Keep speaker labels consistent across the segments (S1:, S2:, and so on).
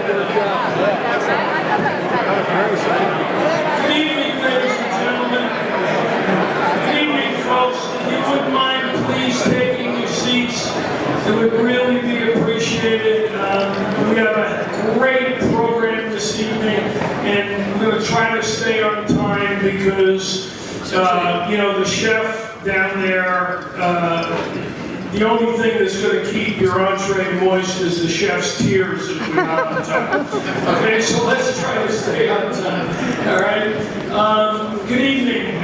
S1: Good evening, ladies and gentlemen. Good evening, folks. If you wouldn't mind, please taking your seats. It would really be appreciated. We have a great program this evening, and we're going to try to stay on time because, the chef down there, the only thing that's going to keep your entree moist is the chef's tears if we're not on time. Okay, so let's try to stay on time. All right. Good evening,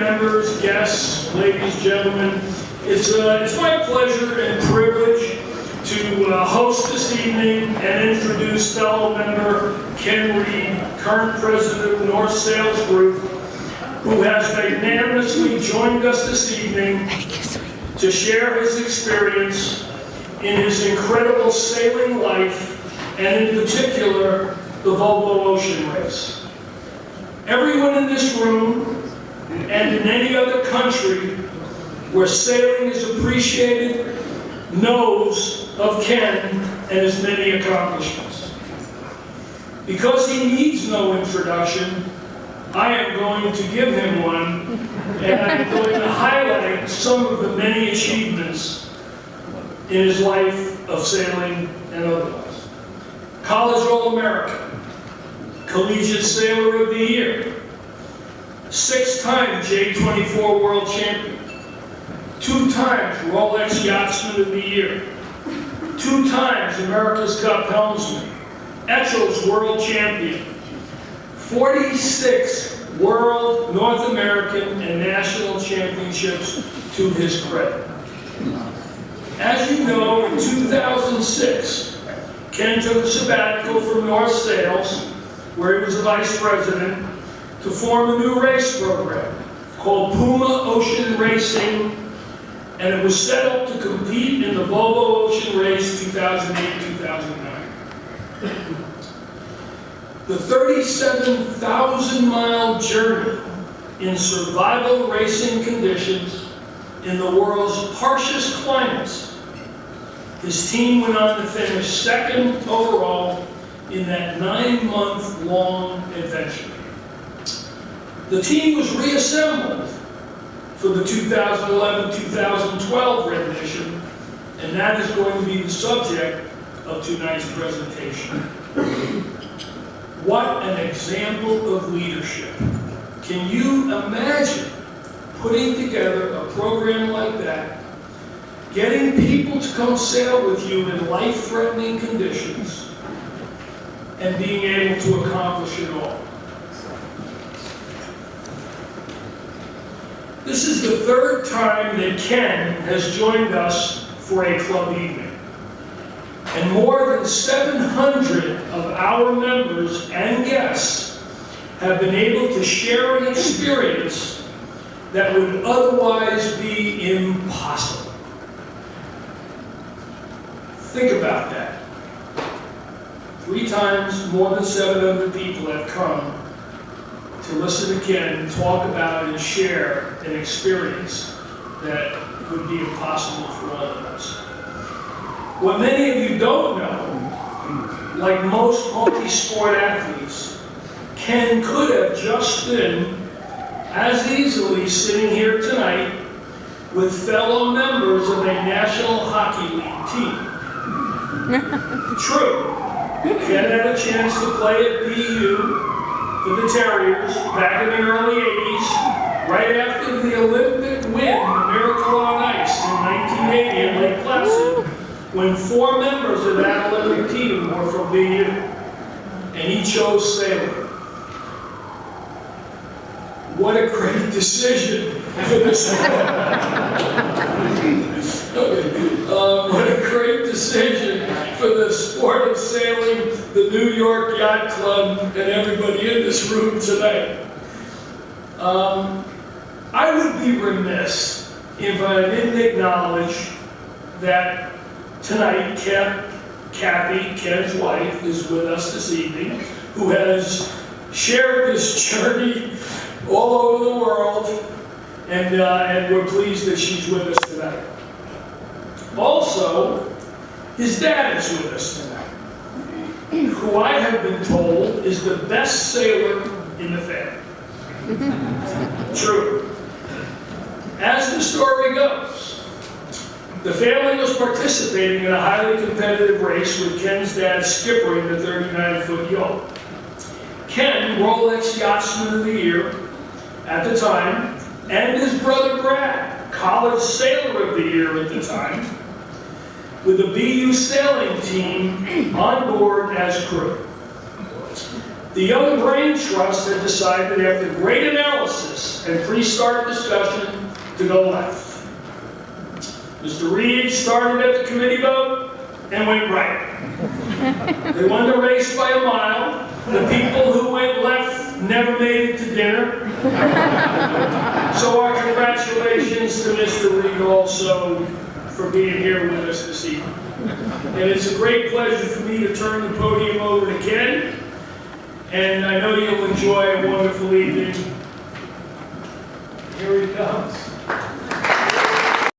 S1: members, guests, ladies, gentlemen. It's my pleasure and privilege to host this evening and introduce fellow member Ken Reed, current president of North Sales Group, who has magnanimously joined us this evening to share his experience in his incredible sailing life, and in particular, the Volvo Ocean Race. Everyone in this room, and in any other country where sailing is appreciated, knows of Ken and his many accomplishments. Because he needs no introduction, I am going to give him one, and I'm going to highlight some of the many achievements in his life of sailing and otherwise. College All-American, Collegiate Sailor of the Year, 6-time J24 World Champion, 2 times Rolex Yachtsman of the Year, 2 times America's Cup Helmsman, Etchells World Champion, 46 World, North American, and National Championships to his credit. As you know, in 2006, Ken took a sabbatical from North Sales, where he was the vice president, to form a new race program called Puma Ocean Racing, and it was set up to compete in the Volvo Ocean Race 2008-2009. The 37,000-mile journey in survival racing conditions in the world's harshest climates. His team went on to finish 2nd overall in that 9-month-long adventure. The team was reassembled for the 2011-2012 rendition, and that is going to be the subject of tonight's presentation. What an example of leadership. Can you imagine putting together a program like that, getting people to come sail with you in life-threatening conditions, and being able to accomplish it all? This is the 3rd time that Ken has joined us for a club evening. And more than 700 of our members and guests have been able to share an experience that would otherwise be impossible. Think about that. 3 times more than 700 people have come to listen to Ken talk about and share an experience that would be impossible for all of us. What many of you don't know, like most multi-sport athletes, Ken could have just been as easily sitting here tonight with fellow members of a National Hockey League team. True, Ken had a chance to play at BU for the Terriers back in the early 80s, right after the Olympic win, the Miracle on Ice in 1980 in Lake Placid, when 4 members of that Olympic team were from BU, and he chose sailing. What a great decision for the sport. What a great decision for the sport of sailing, the New York Yacht Club, and everybody in this room tonight. I would be remiss if I didn't acknowledge that tonight Kathy, Ken's wife, is with us this evening, who has shared this journey all over the world, and we're pleased that she's with us tonight. Also, His dad is with us tonight, who I have been told is the best sailor in the family. True. As the story goes, the family was participating in a highly competitive race with Ken's dad skippering the 39-foot yoke. Ken, Rolex Yachtsman of the Year at the time, and his brother Brad, College Sailor of the Year at the time, with the BU sailing team on board as crew. The Young Brain Trust had decided after great analysis and pre-start discussion to go left. Mr. Reed started at the committee boat and went right. They won the race by a mile. The people who went left never made it to dinner. So our congratulations to Mr. Reed also for being here with us this evening. And it's a great pleasure for me to turn the podium over to Ken. And I know you'll enjoy a wonderful evening. Here he comes.